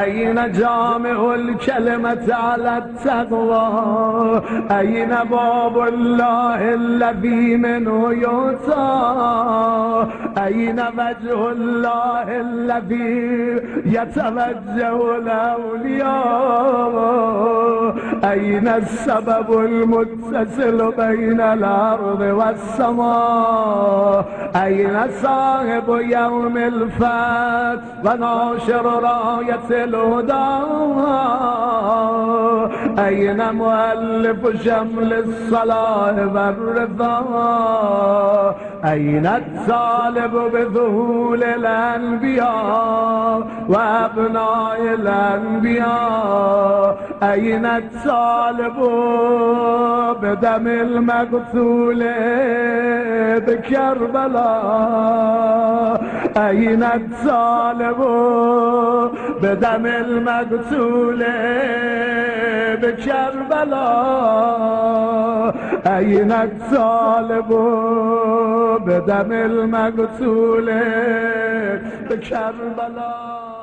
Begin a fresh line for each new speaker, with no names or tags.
أين جامع الكلمة على التقوى أين باب الله الذي منه يؤتى أين وجه الله الذي يتوجه الأولياء أين السبب المتصل بين الأرض والسماء أين صاحب يوم الفتح وناشر راية الهدى أين مؤلف شمل الصلاح والرضا أين الطالب بذهول الأنبياء وأبناء الأنبياء أين الطالب بدم المقتول بكربلاء أين الطالب بدم المقتول بكربلاء أين الطالب بدم المقتول بكربلاء